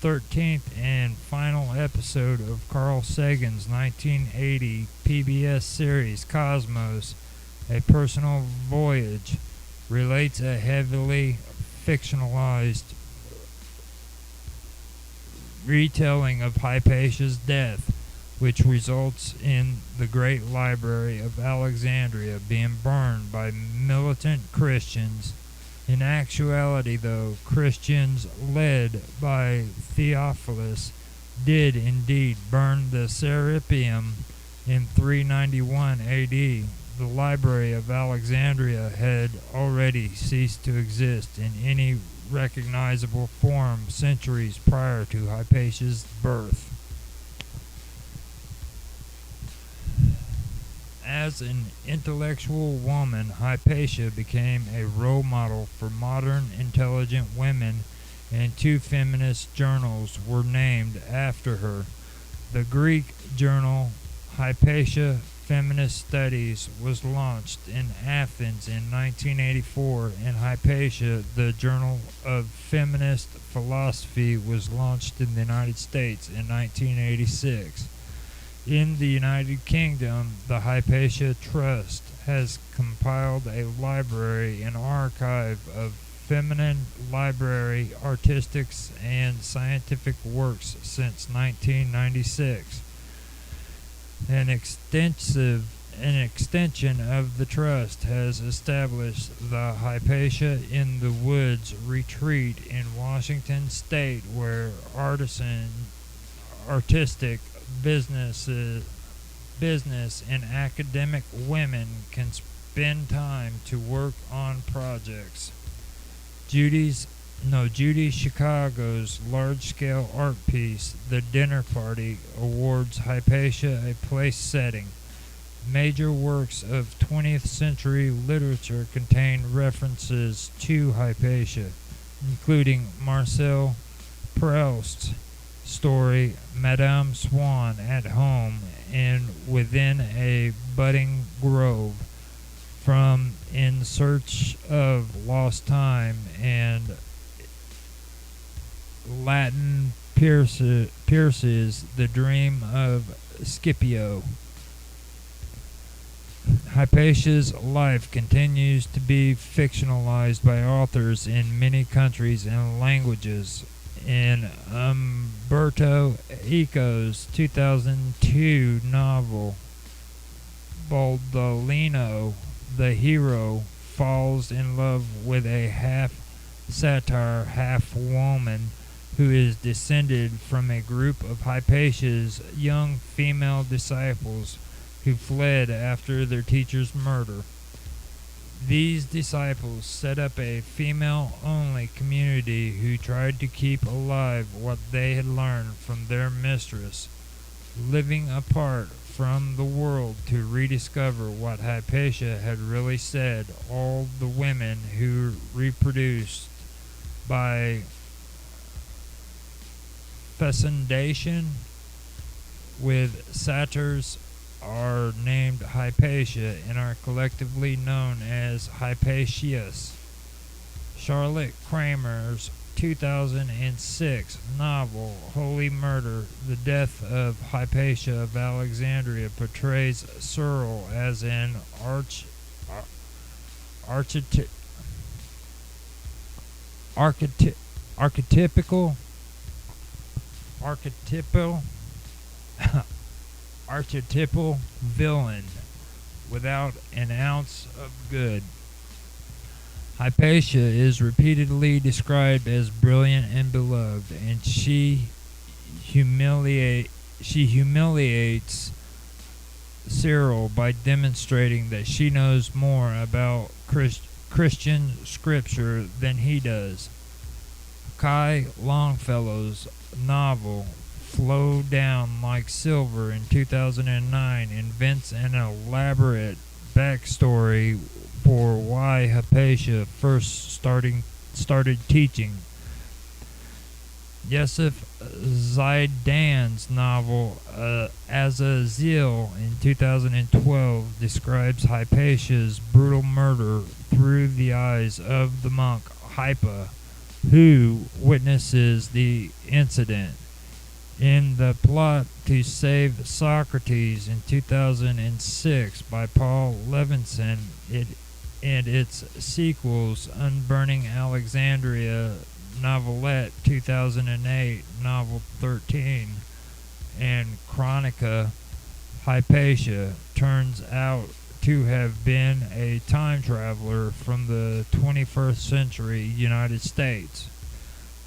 13th and final episode of Carl Sagan's 1980 PBS series Cosmos, A Personal Voyage, relates a heavily fictionalized retelling of Hypatia's death, which results in the Great Library of Alexandria being burned by militant Christians. In actuality, though, Christians led by Theophilus did indeed burn the Serapeum in 391 AD. The Library of Alexandria had already ceased to exist in any recognizable form centuries prior to Hypatia's birth. As an intellectual woman, Hypatia became a role model for modern intelligent women, and 2 feminist journals were named after her. The Greek journal Hypatia Feminist Studies was launched in Athens in 1984, and Hypatia, the Journal of Feminist Philosophy, was launched in the United States in 1986. In the United Kingdom, the Hypatia Trust has compiled a library and archive of feminine library, artistics, and scientific works since 1996. An extension of the trust has established the Hypatia in the Woods retreat in Washington State, where artistic, business, and academic women can spend time to work on projects. Judy Chicago's large-scale art piece, The Dinner Party, awards Hypatia a place setting. Major works of 20th century literature contain references to Hypatia, including Marcel Proust's story Madame Swann at Home and Within a Budding Grove, from In Search of Lost Time, and Latin Pierce's The Dream of Scipio. Hypatia's life continues to be fictionalized by authors in many countries and languages. In Umberto Eco's 2002 novel, Baldolino, the hero falls in love with a half-satyr, half-woman who is descended from a group of Hypatia's young female disciples who fled after their teacher's murder. These disciples set up a female-only community who tried to keep alive what they had learned from their mistress, living apart from the world to rediscover what Hypatia had really said. All the women who reproduced by fecundation with satyrs are named Hypatia and are collectively known as Hypatias. Charlotte Kramer's 2006 novel Holy Murder, The Death of Hypatia of Alexandria, portrays Cyril as an archetypal villain without an ounce of good. Hypatia is repeatedly described as brilliant and beloved, and she humiliates Cyril by demonstrating that she knows more about Christian scripture than he does. Kai Longfellow's novel Flow Down Like Silver in 2009 invents an elaborate backstory for why Hypatia first started teaching. Yusuf Zaidan's novel Azazel in 2012 describes Hypatia's brutal murder through the eyes of the monk Hypa, who witnesses the incident. In the plot to save Socrates in 2006 by Paul Levinson, and its sequels, Unburning Alexandria Novelette 2008, Novel 13, and Chronica Hypatia, turns out to have been a time traveler from the 21st century United States.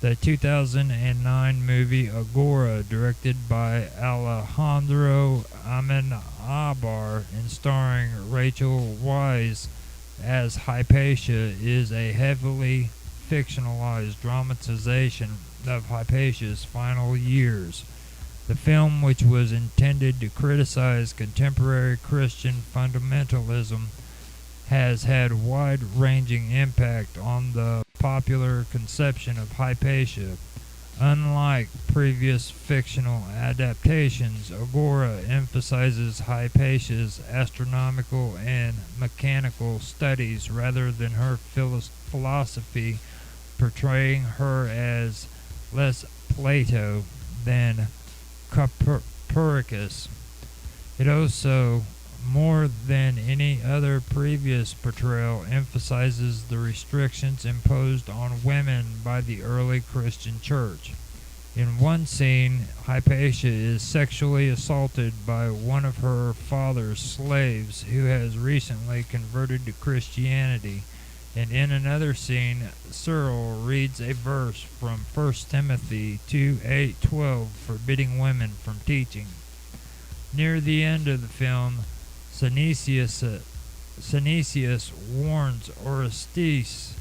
The 2009 movie Agora, directed by Alejandro Amenabar and starring Rachel Weisz as Hypatia, is a heavily fictionalized dramatization of Hypatia's final years. The film, which was intended to criticize contemporary Christian fundamentalism, has had wide-ranging impact on the popular conception of Hypatia. Unlike previous fictional adaptations, Agora emphasizes Hypatia's astronomical and mechanical studies rather than her philosophy, portraying her as less Plato than Copernicus. It also, more than any other previous portrayal, emphasizes the restrictions imposed on women by the early Christian church. In one scene, Hypatia is sexually assaulted by one of her father's slaves who has recently converted to Christianity, and in another scene, Cyril reads a verse from 1 Timothy 2:8-12 forbidding women from teaching. Near the end of the film, Synesius warns Orestes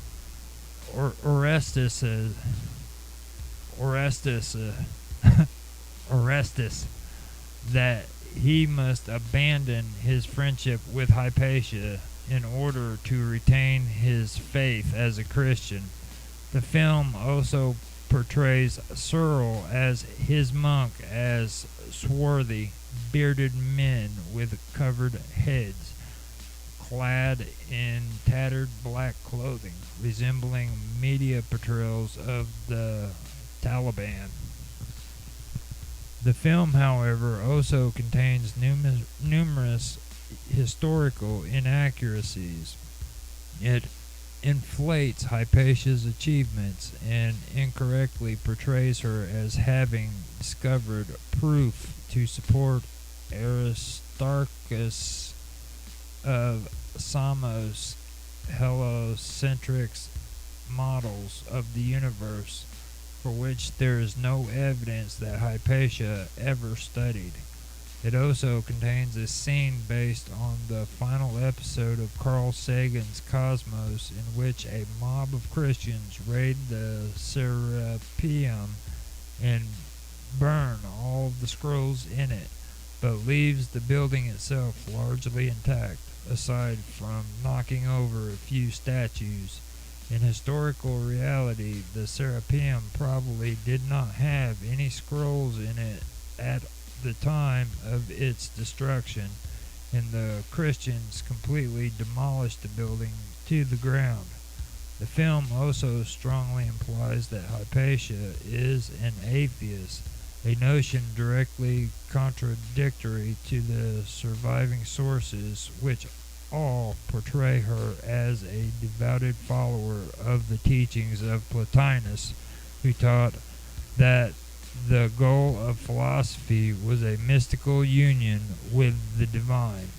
that he must abandon his friendship with Hypatia in order to retain his faith as a Christian. The film also portrays Cyril as his monk as swarthy, bearded men with covered heads, clad in tattered black clothing, resembling media portrayals of the Taliban. The film, however, also contains numerous historical inaccuracies. It inflates Hypatia's achievements and incorrectly portrays her as having discovered proof to support Aristarchus of Samos' heliocentric models of the universe, for which there is no evidence that Hypatia ever studied. It also contains a scene based on the final episode of Carl Sagan's Cosmos, in which a mob of Christians raid the Serapeum and burn all of the scrolls in it, but leaves the building itself largely intact, aside from knocking over a few statues. In historical reality, the Serapeum probably did not have any scrolls in it at the time of its destruction, and the Christians completely demolished the building to the ground. The film also strongly implies that Hypatia is an atheist, a notion directly contradictory to the surviving sources, which all portray her as a devoted follower of the teachings of Plotinus, who taught that the goal of philosophy was a mystical union with the divine.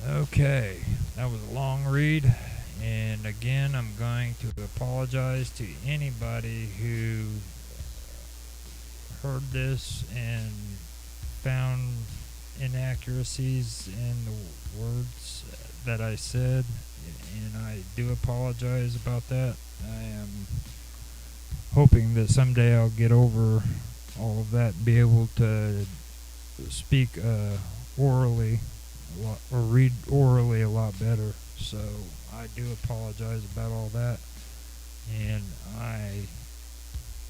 Okay, that was a long read, and again, I'm going to apologize to anybody who heard this and found inaccuracies in the words that I said, and I do apologize about that. I am hoping that someday I'll get over all of that and be able to speak orally a lot, or read orally a lot better. So I do apologize about all that, and I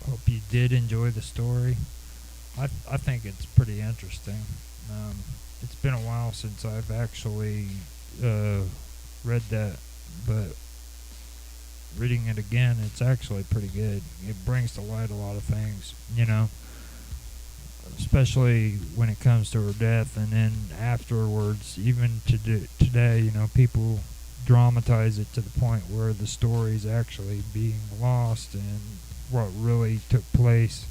hope you did enjoy the story. I think it's pretty interesting. It's been a while since I've actually read that, but reading it again, it's actually pretty good. It brings to light a lot of things, especially when it comes to her death, and then afterwards, even today, people dramatize it to the point where the story is actually being lost, and what really took place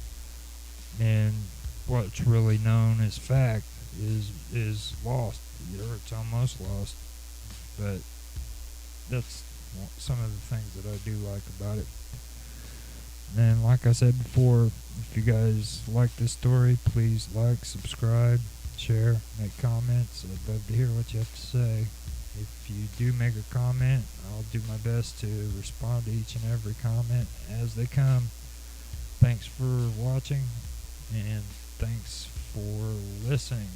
and what's really known as fact is lost, or it's almost lost. But that's some of the things that I do like about it. And like I said before, if you guys like this story, please like, subscribe, share, make comments. I'd love to hear what you have to say. If you do make a comment, I'll do my best to respond to each and every comment as they come. Thanks for watching, and thanks for listening.